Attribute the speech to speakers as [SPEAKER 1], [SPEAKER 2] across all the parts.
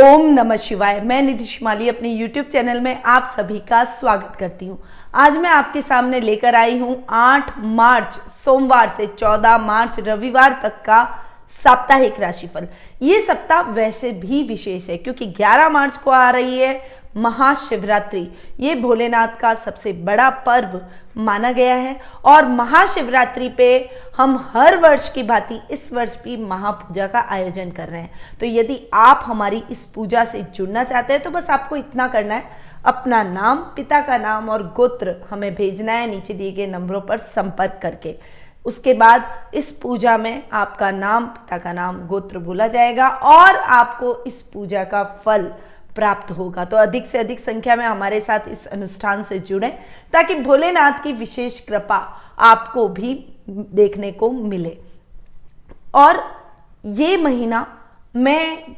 [SPEAKER 1] ओम नमः शिवाय। मैं निधि शिमाली अपने YouTube चैनल में आप सभी का स्वागत करती हूँ। आज मैं आपके सामने लेकर आई हूँ 8 मार्च सोमवार से 14 मार्च रविवार तक का साप्ताहिक राशिफल। ये सप्ताह वैसे भी विशेष है क्योंकि 11 मार्च को आ रही है महाशिवरात्रि। ये भोलेनाथ का सबसे बड़ा पर्व माना गया है और महाशिवरात्रि पे हम हर वर्ष की भांति इस वर्ष भी महापूजा का आयोजन कर रहे हैं। तो यदि आप हमारी इस पूजा से जुड़ना चाहते हैं तो बस आपको इतना करना है, अपना नाम, पिता का नाम और गोत्र हमें भेजना है नीचे दिए गए नंबरों पर संपर्क करके। उसके बाद इस पूजा में आपका नाम, पिता का नाम, गोत्र बोला जाएगा और आपको इस पूजा का फल प्राप्त होगा। तो अधिक से अधिक संख्या में हमारे साथ इस अनुष्ठान से जुड़ें ताकि भोलेनाथ की विशेष कृपा आपको भी देखने को मिले। और ये महीना मैं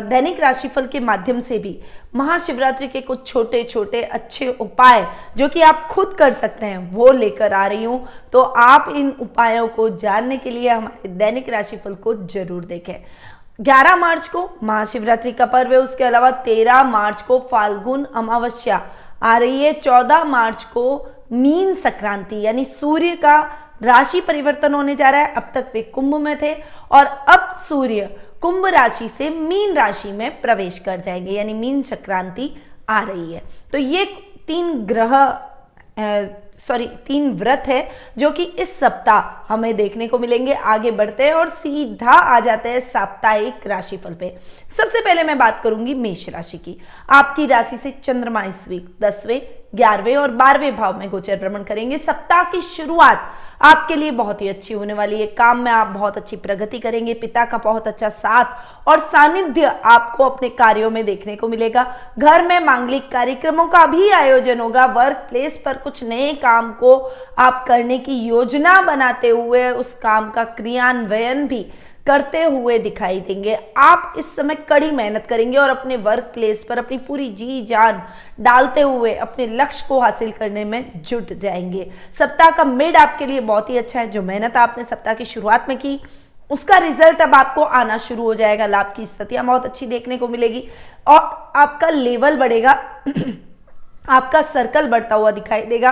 [SPEAKER 1] दैनिक राशिफल के माध्यम से भी महाशिवरात्रि के कुछ छोटे छोटे अच्छे उपाय जो कि आप खुद कर सकते हैं वो लेकर आ रही हूँ। तो आप इन उपायों को जानने के लिए हमारे दैनिक राशिफल को जरूर देखें। 11 मार्च को महाशिवरात्रि का पर्व है, उसके अलावा 13 मार्च को फाल्गुन अमावस्या आ रही है, 14 मार्च को मीन संक्रांति यानी सूर्य का राशि परिवर्तन होने जा रहा है। अब तक वे कुंभ में थे और अब सूर्य कुंभ राशि से मीन राशि में प्रवेश कर जाएंगे यानी मीन संक्रांति आ रही है। तो ये तीन व्रत है जो कि इस सप्ताह हमें देखने को मिलेंगे। आगे बढ़ते हैं और सीधा आ जाते हैं साप्ताहिक राशिफल पे। सबसे पहले मैं बात करूंगी मेष राशि की। आपकी राशि से चंद्रमा इस वीक 10वें, 11वें और 12वें भाव में गोचर भ्रमण करेंगे। सप्ताह की शुरुआत आपके लिए बहुत ही अच्छी होने वाली है। काम में आप बहुत अच्छी प्रगति करेंगे। पिता का बहुत अच्छा साथ और सानिध्य आपको अपने कार्यों में देखने को मिलेगा। घर में मांगलिक कार्यक्रमों का भी आयोजन होगा। वर्क प्लेस पर कुछ नए काम को आप करने की योजना बनाते हुए उस काम का क्रियान्वयन भी करते हुए दिखाई देंगे। आप इस समय कड़ी मेहनत करेंगे और अपने वर्क प्लेस पर अपनी पूरी जी जान डालते हुए अपने लक्ष्य को हासिल करने में जुट जाएंगे। सप्ताह का मिड आपके लिए बहुत ही अच्छा है। जो मेहनत आपने सप्ताह की शुरुआत में की उसका रिजल्ट अब आपको आना शुरू हो जाएगा। लाभ की स्थितियां बहुत अच्छी देखने को मिलेगी और आपका लेवल बढ़ेगा, आपका सर्कल बढ़ता हुआ दिखाई देगा।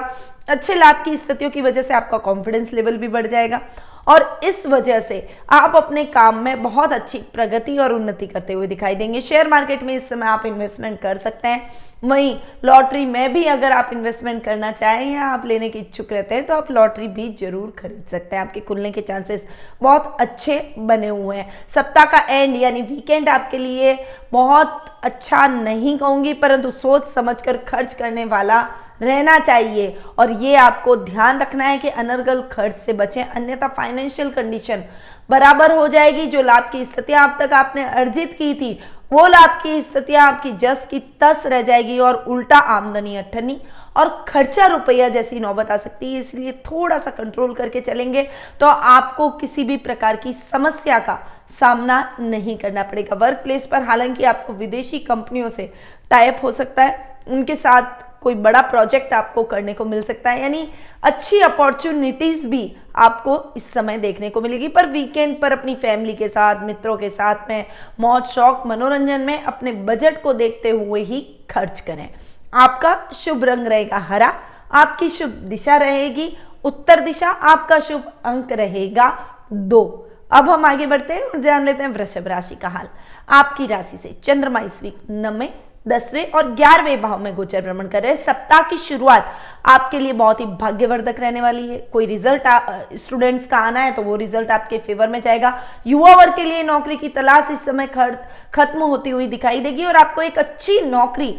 [SPEAKER 1] अच्छे लाभ की स्थितियों की वजह से आपका कॉन्फिडेंस लेवल भी बढ़ जाएगा और इस वजह से आप अपने काम में बहुत अच्छी प्रगति और उन्नति करते हुए दिखाई देंगे। शेयर मार्केट में इस समय आप इन्वेस्टमेंट कर सकते हैं। वहीं लॉटरी में भी अगर आप इन्वेस्टमेंट करना चाहें या आप लेने के इच्छुक रहते हैं तो आप लॉटरी भी जरूर खरीद सकते हैं। आपके खुलने के चांसेस बहुत अच्छे बने हुए हैं। सप्ताह का एंड यानी वीकेंड आपके लिए बहुत अच्छा नहीं कहूंगी परंतु सोच समझकर खर्च करने वाला रहना चाहिए और ये आपको ध्यान रखना है कि अनर्गल खर्च से बचें, अन्यथा फाइनेंशियल कंडीशन बराबर हो जाएगी। जो लाभ की स्थितियां अब तक आपने अर्जित की थी वो लाभ की स्थितियां आपकी जस की तस रह जाएगी और उल्टा आमदनी अठन्नी और खर्चा रुपया जैसी नौबत आ सकती है। इसलिए थोड़ा सा कंट्रोल करके चलेंगे तो आपको किसी भी प्रकार की समस्या का सामना नहीं करना पड़ेगा। वर्क प्लेस पर हालांकि आपको विदेशी कंपनियों से टाइप हो सकता है, उनके साथ कोई बड़ा प्रोजेक्ट आपको करने को मिल सकता है यानी अच्छी अपॉर्चुनिटीज भी आपको इस समय देखने को मिलेगी। पर वीकेंड पर अपनी फैमिली के साथ, मित्रों के साथ में मौज शौक मनोरंजन में अपने बजट को देखते हुए ही खर्च करें। आपका शुभ रंग रहेगा हरा, आपकी शुभ दिशा रहेगी उत्तर दिशा, आपका शुभ अंक रहेगा 2। अब हम आगे बढ़ते हैं और जान लेते हैं वृषभ राशि का हाल। आपकी राशि से चंद्रमा इस वीक 9वें, 10वें और 11वें भाव में गोचर भ्रमण कर रहे हैं। सप्ताह की शुरुआत आपके लिए बहुत ही भाग्यवर्धक रहने वाली है। कोई रिजल्ट स्टूडेंट्स का आना है तो वो रिजल्ट आपके फेवर में जाएगा। युवा वर्ग के लिए नौकरी की तलाश इस समय खत्म होती हुई दिखाई देगी और आपको एक अच्छी नौकरी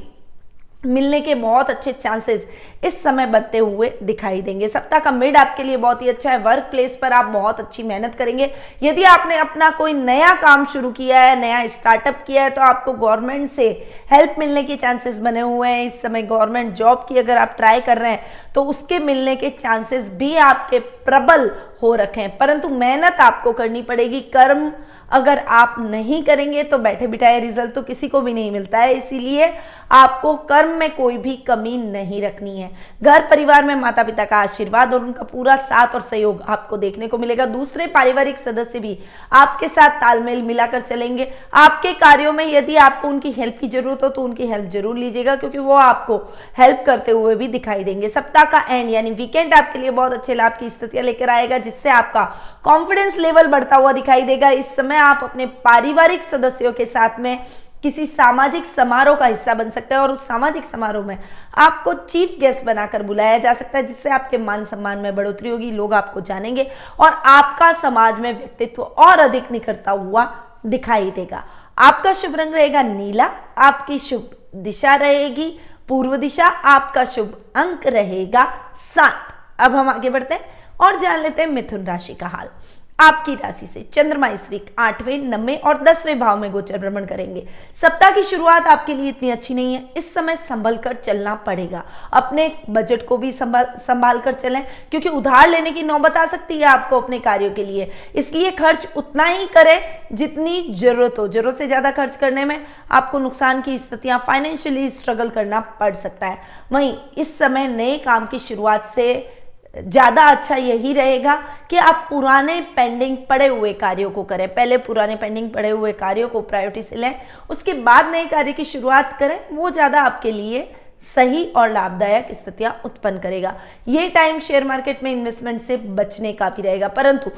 [SPEAKER 1] मिलने के बहुत अच्छे चांसेस इस समय बनते हुए दिखाई देंगे। सप्ताह का मिड आपके लिए बहुत ही अच्छा है। वर्क प्लेस पर आप बहुत अच्छी मेहनत करेंगे। यदि आपने अपना कोई नया काम शुरू किया है, नया स्टार्टअप किया है तो आपको गवर्नमेंट से हेल्प मिलने के चांसेस बने हुए हैं। इस समय गवर्नमेंट जॉब की अगर आप ट्राई कर रहे हैं तो उसके मिलने के चांसेस भी आपके प्रबल हो रखे हैं, परंतु मेहनत आपको करनी पड़ेगी। कर्म अगर आप नहीं करेंगे तो बैठे बिठाए रिजल्ट तो किसी को भी नहीं मिलता है। इसीलिए आपको कर्म में कोई भी कमी नहीं रखनी है। घर परिवार में माता पिता का आशीर्वाद और उनका पूरा साथ और सहयोग आपको देखने को मिलेगा। दूसरे पारिवारिक सदस्य भी आपके साथ तालमेल मिलाकर चलेंगे। आपके कार्यों में यदि आपको उनकी हेल्प की जरूरत हो तो उनकी हेल्प जरूर लीजिएगा, क्योंकि वो आपको हेल्प करते हुए भी दिखाई देंगे। सप्ताह का एंड यानी वीकेंड आपके लिए बहुत अच्छे लाभ की स्थितियां लेकर आएगा, जिससे आपका कॉन्फिडेंस लेवल बढ़ता हुआ दिखाई देगा। इस समय आप अपने पारिवारिक सदस्यों के साथ में किसी सामाजिक समारोह का हिस्सा बन सकते हैं और उस सामाजिक समारोह में आपको चीफ गेस्ट बनाकर बुलाया जा सकता है, जिससे आपके मान सम्मान में बढ़ोतरी होगी, लोग आपको जानेंगे और आपका समाज में व्यक्तित्व और अधिक निखरता हुआ दिखाई देगा। आपका शुभ रंग रहेगा नीला, आपकी शुभ दिशा रहेगी पूर्व दिशा, आपका शुभ अंक रहेगा 7। अब हम आगे बढ़ते हैं और जान लेते हैं मिथुन राशि का हाल। आपकी राशि से चंद्रमा इस वीक 8वें, 9वें और 10वें भाव में गोचर भ्रमण करेंगे। सप्ताह की शुरुआत आपके लिए इतनी अच्छी नहीं है, इस समय संभल कर चलना पड़ेगा। अपने बजट को भी संभाल कर चलें, क्योंकि उधार लेने की नौबत आ सकती है आपको अपने कार्यों के लिए, इसलिए खर्च उतना ही करें जितनी जरूरत हो। जरूरत से ज्यादा खर्च करने में आपको नुकसान की स्थितियां, फाइनेंशियली स्ट्रगल करना पड़ सकता है। वहीं इस समय नए काम की शुरुआत से ज्यादा अच्छा यही रहेगा कि आप पुराने पेंडिंग पड़े हुए कार्यों को करें। पहले पुराने पेंडिंग पड़े हुए कार्यों को प्रायोरिटी से लें, उसके बाद नए कार्य की शुरुआत करें, वो ज्यादा आपके लिए सही और लाभदायक स्थितियां उत्पन्न करेगा। ये टाइम शेयर मार्केट में इन्वेस्टमेंट से बचने का भी रहेगा, परंतु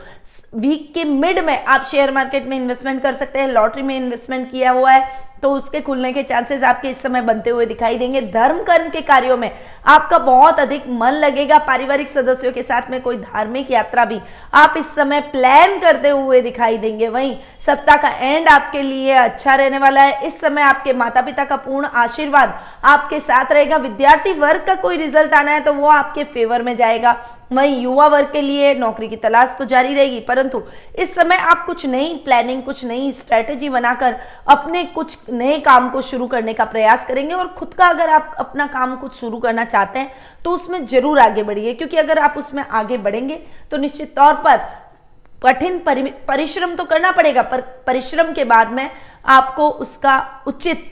[SPEAKER 1] वीक के मिड में आप शेयर मार्केट में इन्वेस्टमेंट कर सकते हैं। लॉटरी में इन्वेस्टमेंट किया हुआ है तो उसके खुलने के चांसेस आपके इस समय बनते हुए दिखाई देंगे। धर्म कर्म के कार्यों में आपका बहुत अधिक मन लगेगा। पारिवारिक सदस्यों के साथ में कोई धार्मिक यात्रा भी आप इस समय प्लान करते हुए दिखाई देंगे। वहीं सप्ताह का एंड आपके लिए अच्छा रहने वाला है। इस समय आपके माता पिता का पूर्ण आशीर्वाद आपके साथ रहेगा। विद्यार्थी वर्ग का कोई रिजल्ट आना है तो वो आपके फेवर में जाएगा। वहीं युवा वर्ग के लिए नौकरी की तलाश तो जारी रहेगी, परंतु इस समय आप कुछ नई प्लानिंग, कुछ नई स्ट्रेटेजी बनाकर अपने कुछ नए काम को शुरू करने का प्रयास करेंगे। और खुद का अगर आप अपना काम कुछ शुरू करना चाहते हैं तो उसमें जरूर आगे बढ़िए, क्योंकि अगर आप उसमें आगे बढ़ेंगे तो निश्चित तौर पर कठिन परिश्रम तो करना पड़ेगा, पर परिश्रम के बाद में आपको उसका उचित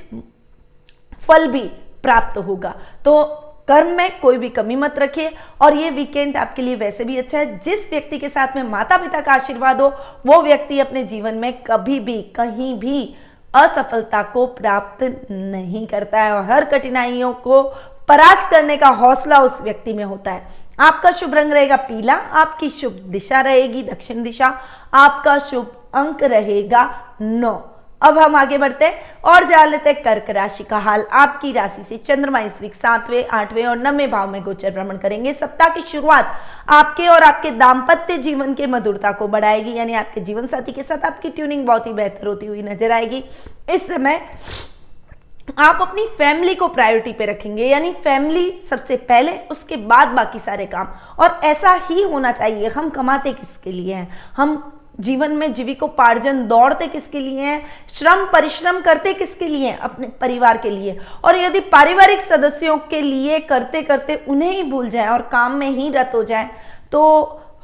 [SPEAKER 1] फल भी प्राप्त होगा। तो कर्म में कोई भी कमी मत रखिए। और ये वीकेंड आपके लिए वैसे भी अच्छा है। जिस व्यक्ति के साथ में माता पिता का आशीर्वाद हो वो व्यक्ति अपने जीवन में कभी भी कहीं भी असफलता को प्राप्त नहीं करता है और हर कठिनाइयों को परास्त करने का हौसला उस व्यक्ति में होता है। आपका शुभ रंग रहेगा पीला, आपकी शुभ दिशा रहेगी दक्षिण दिशा, आपका शुभ अंक रहेगा 9। अब हम आगे बढ़ते हैं और जान लेते हैं कर्क राशि का हाल। आपकी राशि से चंद्रमा इस वीक 7वें, 8वें और 9वें भाव में गोचर भ्रमण करेंगे। सप्ताह की शुरुआत आपके और आपके दाम्पत्य जीवन के मधुरता को बढ़ाएगी, यानी आपके जीवन साथी के साथ आपकी ट्यूनिंग बहुत ही बेहतर होती हुई नजर आएगी। इस समय आप अपनी फैमिली को प्रायोरिटी पे रखेंगे, यानी फैमिली सबसे पहले, उसके बाद बाकी सारे काम। और ऐसा ही होना चाहिए। हम कमाते किसके लिए हैं, हम जीवन में जीविकोपार्जन दौड़ते किसके लिए हैं, श्रम परिश्रम करते किसके लिए हैं, अपने परिवार के लिए। और यदि पारिवारिक सदस्यों के लिए करते करते उन्हें ही भूल जाए और काम में ही रत हो जाए तो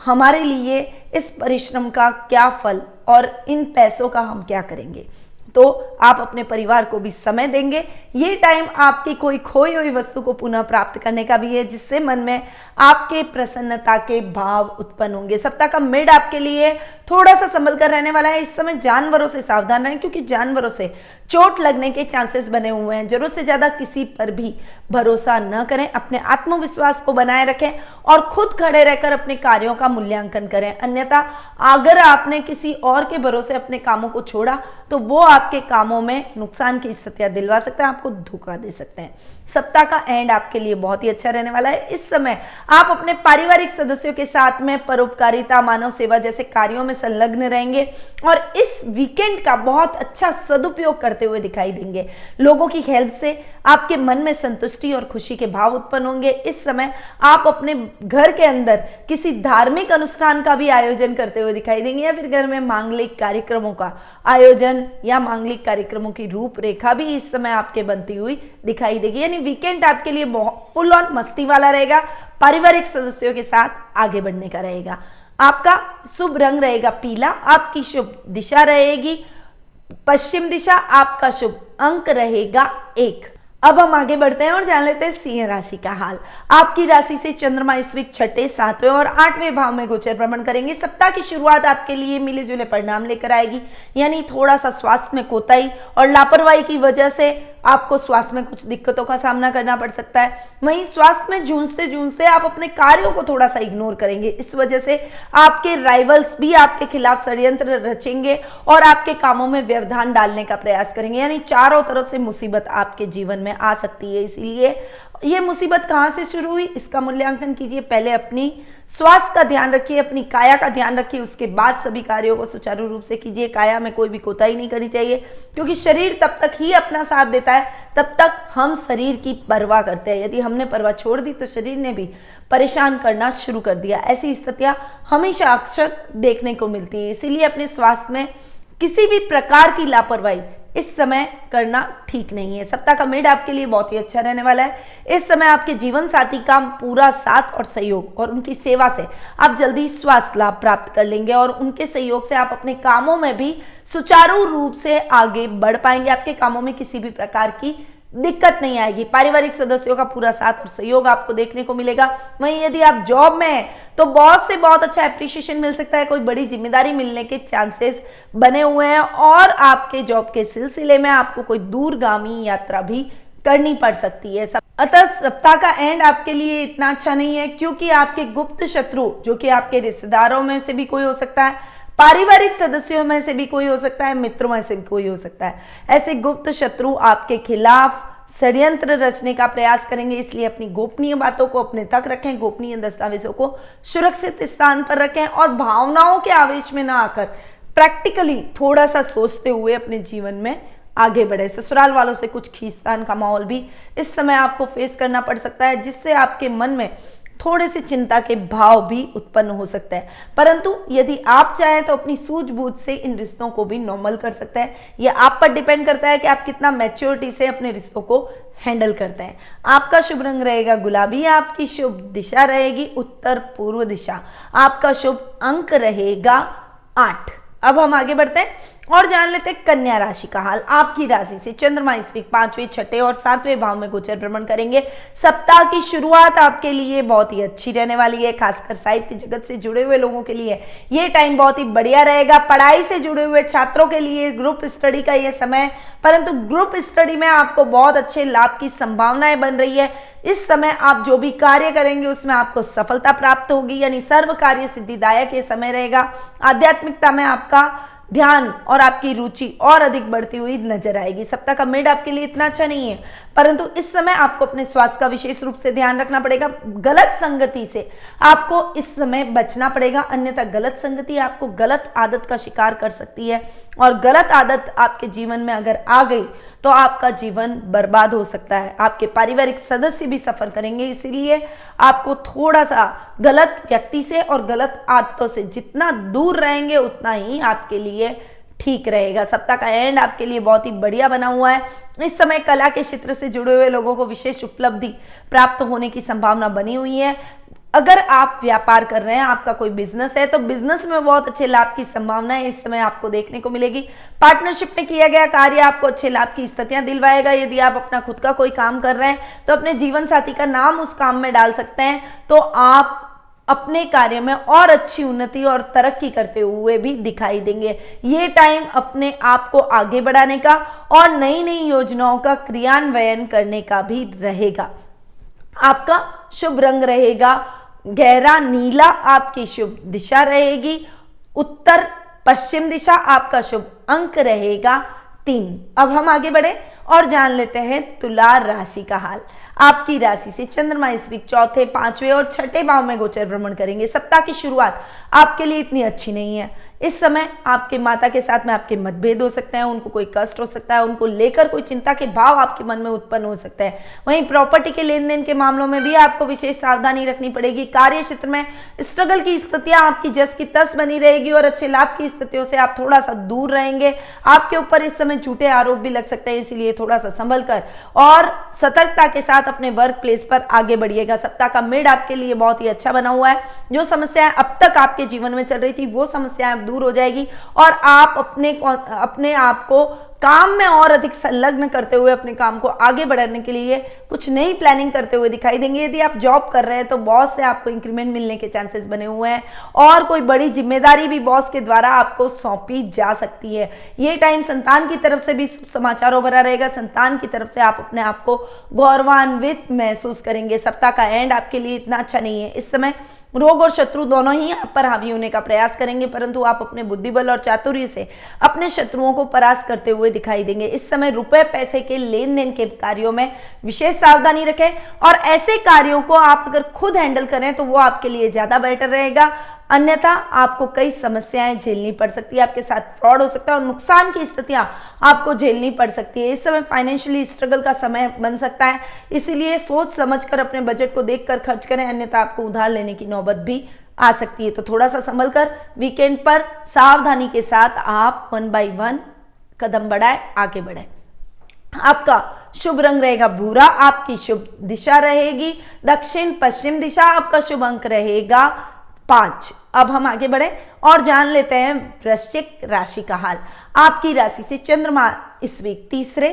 [SPEAKER 1] हमारे लिए इस परिश्रम का क्या फल और इन पैसों का हम क्या करेंगे। तो आप अपने परिवार को भी समय देंगे। ये टाइम आपकी कोई खोई हुई वस्तु को पुनः प्राप्त करने का भी है, जिससे मन में आपके प्रसन्नता के भाव उत्पन्न होंगे। सप्ताह का मिड आपके लिए थोड़ा सा संभल कर रहने वाला है। इस समय जानवरों से सावधान रहें, क्योंकि जानवरों से चोट लगने के चांसेस बने हुए हैं। जरूरत से ज्यादा किसी पर भी भरोसा न करें, अपने आत्मविश्वास को बनाए रखें और खुद खड़े रहकर अपने कार्यों का मूल्यांकन करें। अन्यथा अगर आपने किसी और के भरोसे अपने कामों को छोड़ा तो वो आपके कामों में नुकसान की स्थितियां दिलवा सकते हैं, आपको धोखा दे सकते हैं। सप्ताह का एंड आपके लिए बहुत ही अच्छा रहने वाला है। इस समय आप अपने पारिवारिक सदस्यों के साथ में परोपकारिता, मानव सेवा जैसे कार्यों में संलग्न रहेंगे और इस वीकेंड का बहुत अच्छा सदुपयोग करते हुए दिखाई देंगे। लोगों की हेल्प से आपके मन में संतुष्टि और खुशी के भाव उत्पन्न होंगे। इस समय आप अपने घर के अंदर किसी धार्मिक अनुष्ठान का भी आयोजन करते हुए दिखाई देंगे, या फिर घर में मांगलिक कार्यक्रमों का आयोजन या मांगलिक कार्यक्रमों की रूपरेखा भी इस समय आपके बनती हुई दिखाई देगी। यानी वीकेंड आपके लिए बहुत फुल ऑन मस्ती वाला रहेगा, पारिवारिक सदस्यों के साथ आगे बढ़ने का रहेगा। आपका शुभ रंग रहेगा पीला, आपकी शुभ दिशा रहेगी पश्चिम दिशा, आपका शुभ अंक रहेगा 1। अब हम आगे बढ़ते हैं और जान लेते हैं सिंह राशि का हाल। आपकी राशि से चंद्रमा इस वीक छठे, सातवें और आठवें भाव में गोचर भ्रमण करेंगे। सप्ताह की शुरुआत आपके लिए मिले जुले परिणाम लेकर आएगी, यानी थोड़ा सा स्वास्थ्य में कोताही और लापरवाही की वजह से आपको स्वास्थ्य में कुछ दिक्कतों का सामना करना पड़ सकता है। वहीं स्वास्थ्य में जूझते जूझते आप अपने कार्यों को थोड़ा सा इग्नोर करेंगे। इस वजह से आपके राइवल्स भी आपके खिलाफ षड्यंत्र रचेंगे और आपके कामों में व्यवधान डालने का प्रयास करेंगे, यानी चारों तरफ से मुसीबत आपके जीवन में आ सकती है। इसीलिए ये मुसीबत कहां से शुरू हुई, इसका मूल्यांकन कीजिए। पहले अपनी स्वास्थ्य का ध्यान रखिए, अपनी काया का ध्यान रखिए, उसके बाद सभी कार्यों को सुचारू रूप से कीजिए। काया में कोई भी कोताही नहीं करनी चाहिए, क्योंकि शरीर तब तक ही अपना साथ देता है तब तक हम शरीर की परवाह करते हैं। यदि हमने परवाह छोड़ दी तो शरीर ने भी परेशान करना शुरू कर दिया। ऐसी स्थितियां हमेशा अक्सर देखने को मिलती है। इसीलिए अपने स्वास्थ्य में किसी भी प्रकार की लापरवाही इस समय करना ठीक नहीं है। सप्ताह का मिड आपके लिए बहुत ही अच्छा रहने वाला है। इस समय आपके जीवन साथी का पूरा साथ और सहयोग और उनकी सेवा से आप जल्दी स्वास्थ्य लाभ प्राप्त कर लेंगे और उनके सहयोग से आप अपने कामों में भी सुचारू रूप से आगे बढ़ पाएंगे। आपके कामों में किसी भी प्रकार की दिक्कत नहीं आएगी। पारिवारिक सदस्यों का पूरा साथ और सहयोग आपको देखने को मिलेगा। वहीं यदि आप जॉब में हैं तो बॉस से बहुत अच्छा एप्रिशिएशन मिल सकता है, कोई बड़ी जिम्मेदारी मिलने के चांसेस बने हुए हैं और आपके जॉब के सिलसिले में आपको कोई दूरगामी यात्रा भी करनी पड़ सकती है। अतः सप्ताह का एंड आपके लिए इतना अच्छा नहीं है, क्योंकि आपके गुप्त शत्रु, जो कि आपके रिश्तेदारों में से भी कोई हो सकता है, पारिवारिक सदस्यों में से भी कोई हो सकता है, मित्रों में से भी कोई हो सकता है, ऐसे गुप्त शत्रु आपके खिलाफ षड्यंत्र रचने का प्रयास करेंगे। इसलिए अपनी गोपनीय बातों को अपने तक रखें, गोपनीय दस्तावेजों को सुरक्षित स्थान पर रखें और भावनाओं के आवेश में ना आकर प्रैक्टिकली थोड़ा सा सोचते हुए अपने जीवन में आगे बढ़े। ससुराल वालों से कुछ खींचतान का माहौल भी इस समय आपको फेस करना पड़ सकता है, जिससे आपके मन में थोड़े से चिंता के भाव भी उत्पन्न हो सकते हैं। परंतु यदि आप चाहें तो अपनी सूझबूझ से इन रिश्तों को भी नॉर्मल कर सकते हैं। यह आप पर डिपेंड करता है कि आप कितना मैच्योरिटी से अपने रिश्तों को हैंडल करते हैं। आपका शुभ रंग रहेगा गुलाबी, आपकी शुभ दिशा रहेगी उत्तर पूर्व दिशा, आपका शुभ अंक रहेगा 8। अब हम आगे बढ़ते हैं और जान लेते हैं कन्या राशि का हाल। आपकी राशि से चंद्रमा इस वीक 5वें, 6ठे और 7वें भाव में गोचर भ्रमण करेंगे। सप्ताह की शुरुआत आपके लिए बहुत ही अच्छी रहने वाली है, खासकर साहित्य जगत से जुड़े हुए लोगों के लिए ये टाइम बहुत ही बढ़िया रहेगा। पढ़ाई से जुड़े हुए छात्रों के लिए ग्रुप स्टडी का ये समय, परंतु ग्रुप स्टडी में आपको बहुत अच्छे लाभ की संभावनाएं बन रही है। इस समय आप जो भी कार्य करेंगे उसमें आपको सफलता प्राप्त होगी, यानी सर्व कार्य सिद्धिदायक ये समय रहेगा। आध्यात्मिकता में आपका ध्यान और आपकी रुचि और अधिक बढ़ती हुई नजर आएगी। सप्ताह का मिड आपके लिए इतना अच्छा नहीं है, परंतु इस समय आपको अपने स्वास्थ्य का विशेष रूप से ध्यान रखना पड़ेगा। गलत संगति से आपको इस समय बचना पड़ेगा, अन्यथा गलत संगति आपको गलत आदत का शिकार कर सकती है और गलत आदत आपके जीवन में अगर आ गई तो आपका जीवन बर्बाद हो सकता है। आपके पारिवारिक सदस्य भी सफर करेंगे, इसीलिए आपको थोड़ा सा गलत व्यक्ति से और गलत आदतों से जितना दूर रहेंगे उतना ही आपके लिए ठीक रहेगा। सप्ताह का एंड आपके लिए बहुत ही बढ़िया बना हुआ है। इस समय कला के क्षेत्र से जुड़े हुए लोगों को विशेष उपलब्धि प्राप्त होने की संभावना बनी हुई है। अगर आप व्यापार कर रहे हैं, आपका कोई बिजनेस है, तो बिजनेस में बहुत अच्छे लाभ की संभावना है इस समय आपको देखने को मिलेगी। पार्टनरशिप में किया गया कार्य आपको अच्छे लाभ की स्थितियां दिलवाएगा। यदि आप अपना खुद का कोई काम कर रहे हैं तो अपने जीवन साथी का नाम उस काम में डाल सकते हैं, तो आप अपने कार्य में और अच्छी उन्नति और तरक्की करते हुए भी दिखाई देंगे। ये टाइम अपने आप को आगे बढ़ाने का और नई नई योजनाओं का क्रियान्वयन करने का भी रहेगा। आपका शुभ रंग रहेगा गहरा नीला, आपकी शुभ दिशा रहेगी उत्तर पश्चिम दिशा, आपका शुभ अंक रहेगा 3। अब हम आगे बढ़े और जान लेते हैं तुला राशि का हाल। आपकी राशि से चंद्रमा इस वीक चौथे, 5वें और 6ठे भाव में गोचर भ्रमण करेंगे। सप्ताह की शुरुआत आपके लिए इतनी अच्छी नहीं है। इस समय आपके माता के साथ में आपके मतभेद हो सकते हैं, उनको कोई कष्ट हो सकता है, उनको लेकर कोई चिंता के भाव आपके मन में उत्पन्न हो सकते हैं। वहीं प्रॉपर्टी के लेन देन के मामलों में भी आपको विशेष सावधानी रखनी पड़ेगी। कार्य क्षेत्र में स्ट्रगल की स्थितियां आपकी जस की तस बनी रहेगी और अच्छे लाभ की स्थितियों से आप थोड़ा सा दूर रहेंगे। आपके ऊपर इस समय झूठे आरोप भी लग सकते हैं, इसीलिए थोड़ा सा संभल कर और सतर्कता के साथ अपने वर्क प्लेस पर आगे बढ़िएगा। सप्ताह का मिड आपके लिए बहुत ही अच्छा बना हुआ है। जो समस्याएं अब तक आपके जीवन में चल रही थी वो समस्याएं दूर हो जाएगी और आप अपने आप को काम में और अधिक संलग्न करते हुए अपने काम को आगे बढ़ाने के लिए कुछ नई प्लानिंग करते हुए दिखाई देंगे। यदि आप जॉब कर रहे हैं तो बॉस से आपको इंक्रीमेंट मिलने के चांसेस बने हुए हैं और कोई बड़ी जिम्मेदारी भी बॉस के द्वारा आपको सौंपी जा सकती है। ये टाइम संतान की तरफ से भी समाचारों भरा रहेगा। संतान की तरफ से आप अपने आप को गौरवान्वित महसूस करेंगे। सप्ताह का एंड आपके लिए इतना अच्छा नहीं है। इस समय रोग और शत्रु दोनों ही आप पर हावी होने का प्रयास करेंगे, परंतु आप अपने बुद्धिबल और चातुर्य से अपने शत्रुओं को परास्त करते हुए दिखाई देंगे। इस समय रुपए पैसे के लेन देन के कार्यों में विशेष सावधानी रखें और ऐसे कार्यों को आप अगर खुद हैंडल करें तो वो आपके लिए ज्यादा बेटर रहेगा, अन्यथा आपको कई समस्याएं झेलनी पड़ सकती है। आपके साथ फ्रॉड हो सकता है और नुकसान की स्थितियां आपको झेलनी पड़ सकती है। इस समय फाइनेंशियली स्ट्रगल का समय बन सकता है, इसीलिए सोच समझकर अपने बजट को देखकर खर्च करें, अन्यथा आपको उधार लेने की नौबत भी आ सकती है। तो थोड़ा सा संभल कर वीकेंड पर सावधानी के साथ आप 1 बाय 1 कदम बढ़ाएं, आगे बढ़े। आपका शुभ रंग रहेगा भूरा, आपकी शुभ दिशा रहेगी दक्षिण पश्चिम दिशा, आपका शुभ अंक रहेगा 5। अब हम आगे बढ़े और जान लेते हैं वृश्चिक राशि का हाल। आपकी राशि से चंद्रमा इस वीक तीसरे,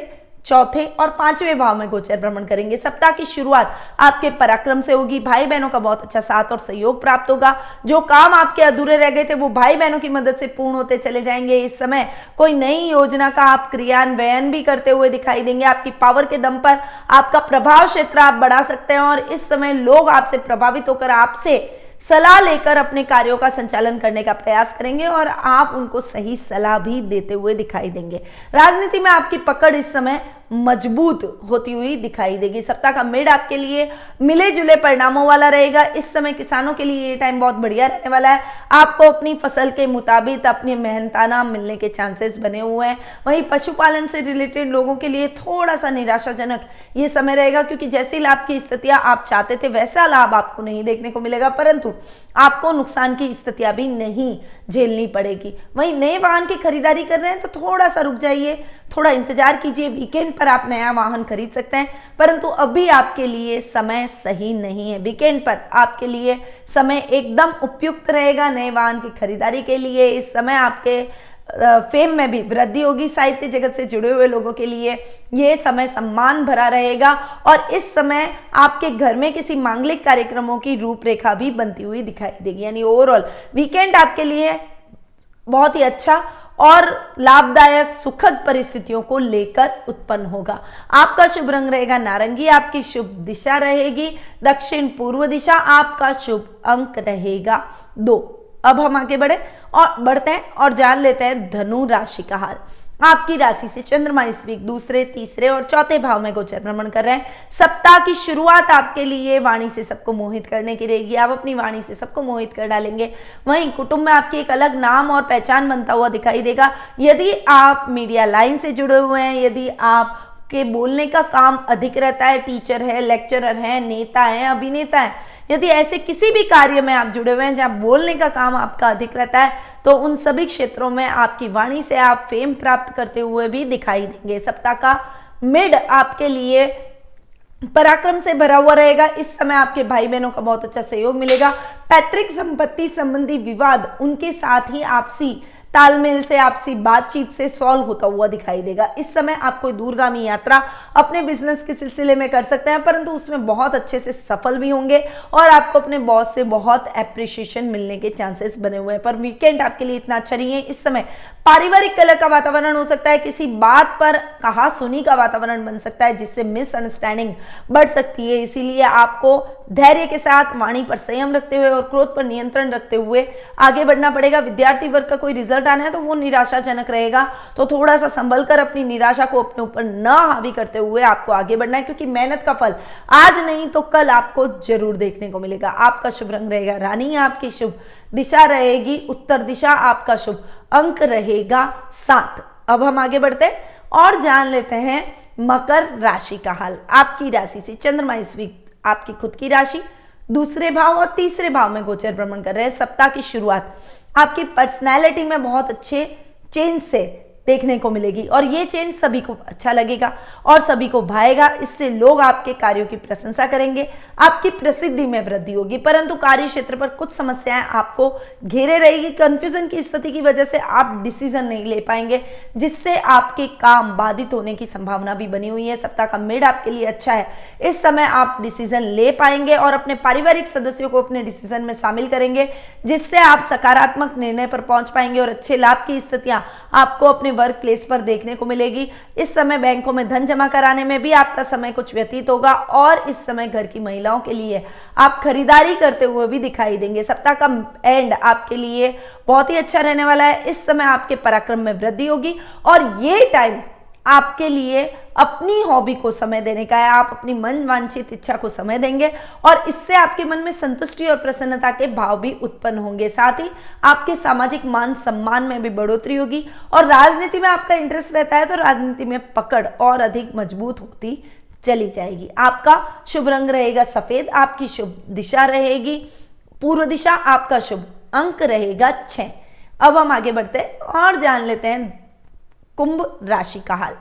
[SPEAKER 1] चौथे और 5वें भाव में गोचर भ्रमण करेंगे। सप्ताह की शुरुआत आपके पराक्रम से होगी। भाई बहनों का बहुत अच्छा साथ और सहयोग प्राप्त होगा। जो काम आपके अधूरे रह गए थे वो भाई बहनों की मदद से पूर्ण होते चले जाएंगे। इस समय कोई नई योजना का आप क्रियान्वयन भी करते हुए दिखाई देंगे। आपकी पावर के दम पर आपका प्रभाव क्षेत्र आप बढ़ा सकते हैं और इस समय लोग आपसे प्रभावित होकर आपसे सलाह लेकर अपने कार्यों का संचालन करने का प्रयास करेंगे और आप उनको सही सलाह भी देते हुए दिखाई देंगे। राजनीति में आपकी पकड़ इस समय मजबूत होती हुई दिखाई देगी। सप्ताह का मिड आपके लिए मिले जुले परिणामों वाला रहेगा। इस समय किसानों के लिए ये टाइम बहुत बढ़िया रहने वाला है। आपको अपनी फसल के मुताबिक अपने मेहनताना मिलने के चांसेस बने हुए हैं। वहीं पशुपालन से रिलेटेड लोगों के लिए थोड़ा सा निराशाजनक ये समय रहेगा, क्योंकि जैसी लाभ की स्थितियां आप चाहते थे वैसा लाभ आपको नहीं देखने को मिलेगा, परंतु आपको नुकसान की स्थितियां भी नहीं झेलनी पड़ेगी। वहीं नए वाहन की खरीदारी कर रहे हैं तो थोड़ा सा रुक जाइए, थोड़ा इंतजार कीजिए। वीकेंड पर आप नया वाहन खरीद सकते हैं, परंतु अभी आपके लिए समय सही नहीं है। वीकेंड पर आपके लिए समय एकदम उपयुक्त रहेगा नए वाहन की खरीदारी के लिए। इस समय आपके फेम में भी वृद्धि होगी। साहित्य जगत से जुड़े हुए लोगों के लिए ये समय सम्मान भरा रहेगा और इस समय आपके घर में किसी मांगलिक कार्यक्रमों की रूपरेखा भी बनती हुई दिखाई देगी। यानी ओवरऑल वीकेंड आपके लिए बहुत ही अच्छा और लाभदायक सुखद परिस्थितियों को लेकर उत्पन्न होगा। आपका शुभ रंग रहेगा नारंगी, आपकी शुभ दिशा रहेगी दक्षिण पूर्व दिशा, आपका शुभ अंक रहेगा 2। अब हम आगे बढ़ते हैं और जान लेते हैं धनु राशि का हाल। आपकी राशि से चंद्रमा इस वीक दूसरे, तीसरे और चौथे भाव में गोचर भ्रमण कर रहे हैं। सप्ताह की शुरुआत आपके लिए वाणी से सबको मोहित करने की रहेगी। आप अपनी वाणी से सबको मोहित कर डालेंगे। वहीं कुटुंब में आपकी एक अलग नाम और पहचान बनता हुआ दिखाई देगा। यदि आप मीडिया लाइन से जुड़े हुए हैं, यदि आप के बोलने का काम अधिक रहता है, टीचर है, लेक्चरर है, नेता है, अभिनेता है, यदि ऐसे किसी भी कार्य में आप जुड़े हुए हैं जहां बोलने का काम आपका अधिक रहता है, तो उन सभी क्षेत्रों में आपकी वाणी से आप फेम प्राप्त करते हुए भी दिखाई देंगे। सप्ताह का मिड आपके लिए पराक्रम से भरा हुआ रहेगा। इस समय आपके भाई बहनों का बहुत अच्छा सहयोग मिलेगा। पैतृक संपत्ति संबंधी विवाद उनके साथ ही आपसी तालमेल से, आपसी बातचीत से सॉल्व होता हुआ दिखाई देगा। इस समय आप कोई दूरगामी यात्रा अपने बिजनेस के सिलसिले में कर सकते हैं, परंतु उसमें बहुत अच्छे से सफल भी होंगे और आपको अपने बॉस से बहुत एप्रिशिएशन मिलने के चांसेस बने हुए हैं। पर वीकेंड आपके लिए इतना अच्छा नहीं है। इस समय पारिवारिक कलह का वातावरण हो सकता है, किसी बात पर कहा सुनी का वातावरण बन सकता है जिससे मिसअंडरस्टैंडिंग बढ़ सकती है। इसीलिए आपको धैर्य के साथ वाणी पर संयम रखते हुए और क्रोध पर नियंत्रण रखते हुए आगे बढ़ना पड़ेगा। विद्यार्थी वर्ग का कोई रिजल्ट आना है तो वो निराशाजनक रहेगा, तो थोड़ा सा संभल कर अपनी निराशा को अपने ऊपर न हावी करते हुए आपको आगे बढ़ना है, क्योंकि मेहनत का फल आज नहीं तो कल आपको जरूर देखने को मिलेगा। आपका शुभ रंग रहेगा रानी, आपकी शुभ दिशा रहेगी उत्तर दिशा, आपका शुभ अंक रहेगा 7। अब हम आगे बढ़ते हैं और जान लेते हैं मकर राशि का हाल। आपकी राशि से चंद्रमा इस वीक आपकी खुद की राशि दूसरे भाव और तीसरे भाव में गोचर भ्रमण कर रहे हैं। सप्ताह की शुरुआत आपकी पर्सनैलिटी में बहुत अच्छे चेंज से देखने को मिलेगी और ये चेंज सभी को अच्छा लगेगा और सभी को भाएगा। इससे लोग आपके कार्यों की प्रशंसा करेंगे, आपकी प्रसिद्धि में वृद्धि होगी। परंतु कार्य क्षेत्र पर कुछ समस्याएं आपको घेरे रहेगी। कंफ्यूजन की स्थिति की वजह से आप डिसीजन नहीं ले पाएंगे, जिससे आपके काम बाधित होने की संभावना भी बनी हुई है। सप्ताह का मिड आपके लिए अच्छा है, इस समय आप डिसीजन ले पाएंगे और अपने पारिवारिक सदस्यों को अपने डिसीजन में शामिल करेंगे, जिससे आप सकारात्मक निर्णय पर पहुंच पाएंगे और अच्छे लाभ की स्थितियां आपको अपने वर्क प्लेस पर देखने को मिलेगी। इस समय बैंकों में धन जमा कराने में भी आपका समय कुछ व्यतीत होगा और इस समय घर की महिलाओं के लिए आप खरीदारी करते हुए भी दिखाई देंगे। सप्ताह का एंड आपके लिए बहुत ही अच्छा रहने वाला है। इस समय आपके पराक्रम में वृद्धि होगी और ये टाइम आपके लिए अपनी हॉबी को समय देने का है। आप अपनी मन वांछित इच्छा को समय देंगे और इससे आपके मन में संतुष्टि और प्रसन्नता के भाव भी उत्पन्न होंगे। साथ ही आपके सामाजिक मान सम्मान में भी बढ़ोतरी होगी और राजनीति में आपका इंटरेस्ट रहता है तो राजनीति में पकड़ और अधिक मजबूत होती चली जाएगी। आपका शुभ रंग रहेगा सफेद, आपकी शुभ दिशा रहेगी पूर्व दिशा, आपका शुभ अंक रहेगा 6। अब हम आगे बढ़ते हैं और जान लेते हैं कुंभ राशि का हाल।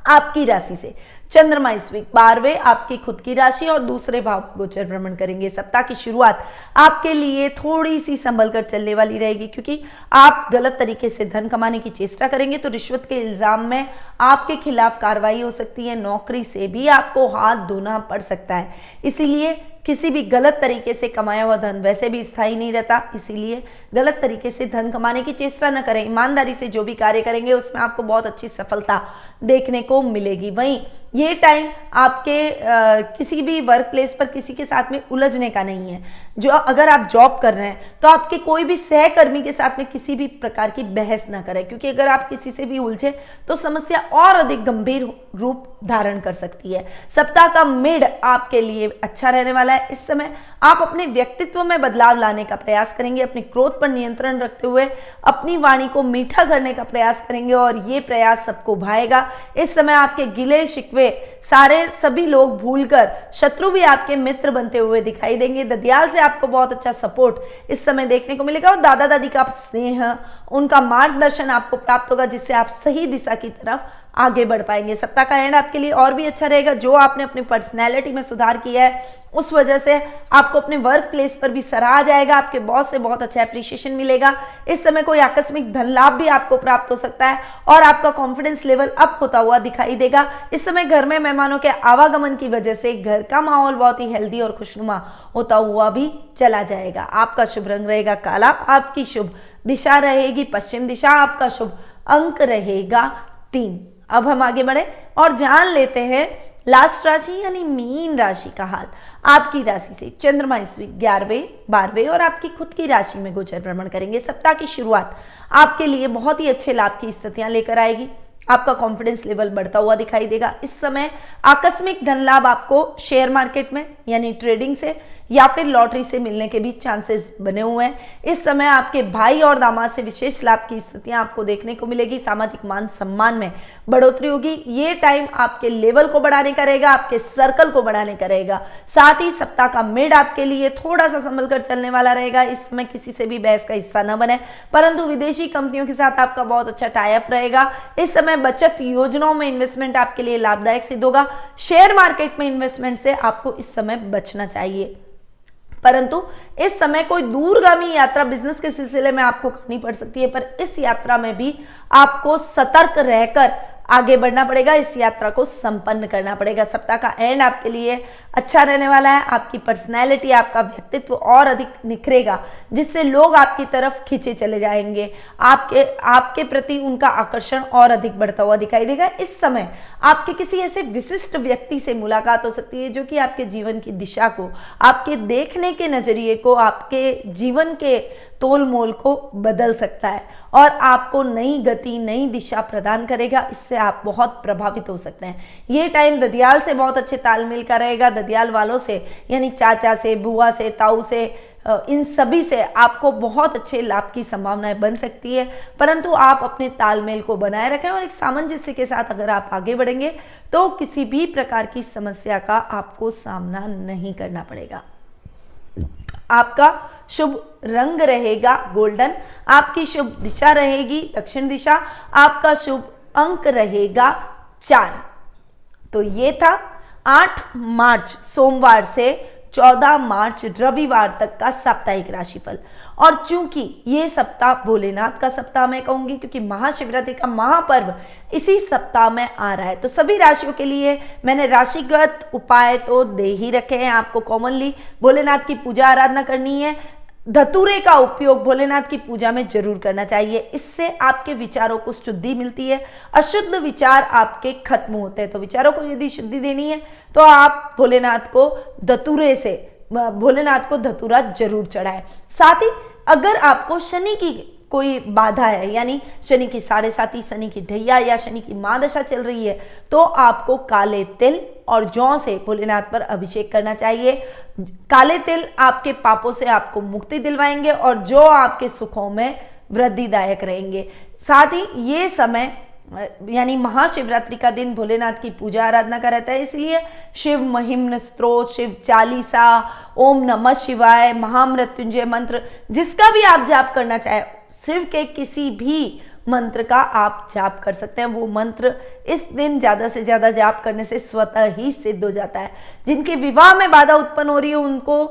[SPEAKER 1] आपकी राशि से चंद्रमा इस वीक 12वें आपकी खुद की राशि और दूसरे भाव में गोचर भ्रमण करेंगे। सप्ताह की शुरुआत आपके लिए थोड़ी सी संभल कर चलने वाली रहेगी, क्योंकि आप गलत तरीके से धन कमाने की चेष्टा करेंगे तो रिश्वत के इल्जाम में आपके खिलाफ कार्रवाई हो सकती है। नौकरी से भी आपको हाथ धोना पड़ सकता है, इसीलिए किसी भी गलत तरीके से कमाया हुआ धन वैसे भी स्थायी नहीं रहता, इसीलिए गलत तरीके से धन कमाने की चेष्टा न करें। ईमानदारी से जो भी कार्य करेंगे उसमें आपको बहुत अच्छी सफलता देखने को मिलेगी। वहीं ये टाइम आपके किसी भी वर्क प्लेस पर किसी के साथ में उलझने का नहीं है। जो अगर आप जॉब कर रहे हैं तो आपके कोई भी सहकर्मी के साथ में किसी भी प्रकार की बहस ना करें, क्योंकि अगर आप किसी से भी उलझे तो समस्या और अधिक गंभीर रूप धारण कर सकती है। सप्ताह का मिड आपके लिए अच्छा रहने वाला है। इस समय आप अपने व्यक्तित्व में बदलाव लाने का प्रयास करेंगे, अपने क्रोध पर नियंत्रण रखते हुए अपनी वाणी को मीठा करने का प्रयास करेंगे और ये प्रयास सबको भाएगा। इस समय आपके गिले शिकवे सभी लोग भूलकर शत्रु भी आपके मित्र बनते हुए दिखाई देंगे। ददियाल से आपको बहुत अच्छा सपोर्ट इस समय देखने को मिलेगा और दादा दादी का स्नेह, उनका मार्गदर्शन आपको प्राप्त होगा, जिससे आप सही दिशा की तरफ आगे बढ़ पाएंगे। सप्ताह का एंड आपके लिए और भी अच्छा रहेगा। जो आपने अपनी पर्सनैलिटी में सुधार किया है उस वजह से आपको अपने वर्क प्लेस पर भी सराहा जाएगा, आपके बॉस से बहुत अच्छा एप्रिसिएशन मिलेगा। इस समय कोई आकस्मिक धन लाभ भी आपको प्राप्त हो सकता है और आपका कॉन्फिडेंस लेवल अप होता हुआ दिखाई देगा। इस समय घर में मेहमानों के आवागमन की वजह से घर का माहौल बहुत ही हेल्दी और खुशनुमा होता हुआ भी चला जाएगा। आपका शुभ रंग रहेगा काला, आपकी शुभ दिशा रहेगी पश्चिम दिशा, आपका शुभ अंक रहेगा 3। अब हम आगे बढ़े और जान लेते हैं लास्ट राशि यानी मीन राशि का हाल। आपकी राशि से चंद्रमा इस वीक 11वें 12वें और आपकी खुद की राशि में गोचर भ्रमण करेंगे। सप्ताह की शुरुआत आपके लिए बहुत ही अच्छे लाभ की स्थितियां लेकर आएगी। आपका कॉन्फिडेंस लेवल बढ़ता हुआ दिखाई देगा। इस समय आकस्मिक धन लाभ आपको शेयर मार्केट में यानी ट्रेडिंग से या फिर लॉटरी से मिलने के भी चांसेस बने हुए हैं। इस समय आपके भाई और दामाद से विशेष लाभ की स्थितियां आपको देखने को मिलेगी। सामाजिक मान सम्मान में बढ़ोतरी होगी। ये टाइम आपके लेवल को बढ़ाने का रहेगा, आपके सर्कल को बढ़ाने का रहेगा। साथ ही सप्ताह का मिड आपके लिए थोड़ा सा संभल कर चलने वाला रहेगा। इस समय किसी से भी बहस का हिस्सा न बने, परंतु विदेशी कंपनियों के साथ आपका बहुत अच्छा टाई अप रहेगा। इस समय बचत योजनाओं में इन्वेस्टमेंट आपके लिए लाभदायक सिद्ध होगा। शेयर मार्केट में इन्वेस्टमेंट से आपको इस समय बचना चाहिए, परंतु इस समय कोई दूरगामी यात्रा बिजनेस के सिलसिले में आपको करनी पड़ सकती है, पर इस यात्रा में भी आपको सतर्क रहकर आगे बढ़ना पड़ेगा, इस यात्रा को संपन्न करना पड़ेगा। सप्ताह का एंड आपके लिए अच्छा रहने वाला है। आपकी पर्सनैलिटी, आपका व्यक्तित्व और अधिक निखरेगा, जिससे लोग आपकी तरफ खींचे चले जाएंगे। आपके प्रति उनका आकर्षण और अधिक बढ़ता हुआ दिखाई देगा। इस समय आपके किसी ऐसे विशिष्ट व्यक्ति से मुलाकात हो सकती है जो कि आपके जीवन की दिशा को, आपके देखने के नजरिए को, आपके जीवन के तोल मोल को बदल सकता है और आपको नई गति, नई दिशा प्रदान करेगा। इससे आप बहुत प्रभावित हो सकते हैं। ये टाइम ददियाल से बहुत अच्छे तालमेल का रहेगा। ददियाल वालों से यानी चाचा से, बुआ से, ताऊ से, इन सभी से आपको बहुत अच्छे लाभ की संभावनाएं बन सकती है, परंतु आप अपने तालमेल को बनाए रखें और एक सामंजस्य के साथ अगर आप आगे बढ़ेंगे तो किसी भी प्रकार की समस्या का आपको सामना नहीं करना पड़ेगा। आपका शुभ रंग रहेगा गोल्डन, आपकी शुभ दिशा रहेगी दक्षिण दिशा, आपका शुभ अंक रहेगा 4। तो ये था 8 मार्च सोमवार से 14 मार्च रविवार तक का साप्ताहिक राशिफल। और चूंकि ये सप्ताह भोलेनाथ का सप्ताह मैं कहूंगी, क्योंकि महाशिवरात्रि का महापर्व इसी सप्ताह में आ रहा है, तो सभी राशियों के लिए मैंने राशिगत उपाय तो दे ही रखे हैं। आपको कॉमनली भोलेनाथ की पूजा आराधना करनी है, धतूरे का उपयोग भोलेनाथ की पूजा में जरूर करना चाहिए, इससे आपके विचारों को शुद्धि मिलती है, अशुद्ध विचार आपके खत्म होते हैं। तो विचारों को यदि शुद्धि देनी है तो आप भोलेनाथ को धतूरा जरूर चढ़ाएं। साथ ही अगर आपको शनि की कोई बाधा है, यानी शनि की 7.5, शनि की ढैया या शनि की महादशा चल रही है, तो आपको काले तिल और जौ से भोलेनाथ पर अभिषेक करना चाहिए। काले तिल आपके पापों से आपको मुक्ति दिलवाएंगे और जौ आपके सुखों में वृद्धिदायक रहेंगे। साथ ही ये समय यानी महाशिवरात्रि का दिन भोलेनाथ की पूजा आराधना का रहता है, इसलिए शिव महिम्न स्तोत्र, शिव चालीसा, ओम नमः शिवाय, महामृत्युंजय मंत्र, जिसका भी आप जाप करना चाहे, शिव के किसी भी मंत्र का आप जाप कर सकते हैं। वो मंत्र इस दिन ज्यादा से ज्यादा जाप करने से स्वतः ही सिद्ध हो जाता है। जिनके विवाह में बाधा उत्पन्न हो रही है उनको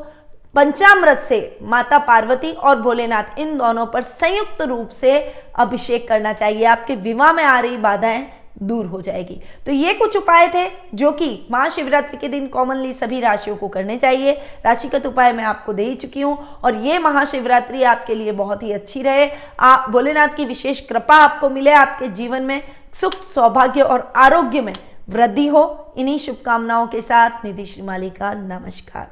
[SPEAKER 1] पंचामृत से माता पार्वती और भोलेनाथ इन दोनों पर संयुक्त रूप से अभिषेक करना चाहिए, आपके विवाह में आ रही बाधाएं दूर हो जाएगी। तो ये कुछ उपाय थे जो कि महाशिवरात्रि के दिन कॉमनली सभी राशियों को करने चाहिए। राशिगत उपाय मैं आपको दे ही चुकी हूं और ये महाशिवरात्रि आपके लिए बहुत ही अच्छी रहे। आप भोलेनाथ की विशेष कृपा आपको मिले, आपके जीवन में सुख, सौभाग्य और आरोग्य में वृद्धि हो। इन्हीं शुभकामनाओं के साथ निधि श्रीमाली का नमस्कार।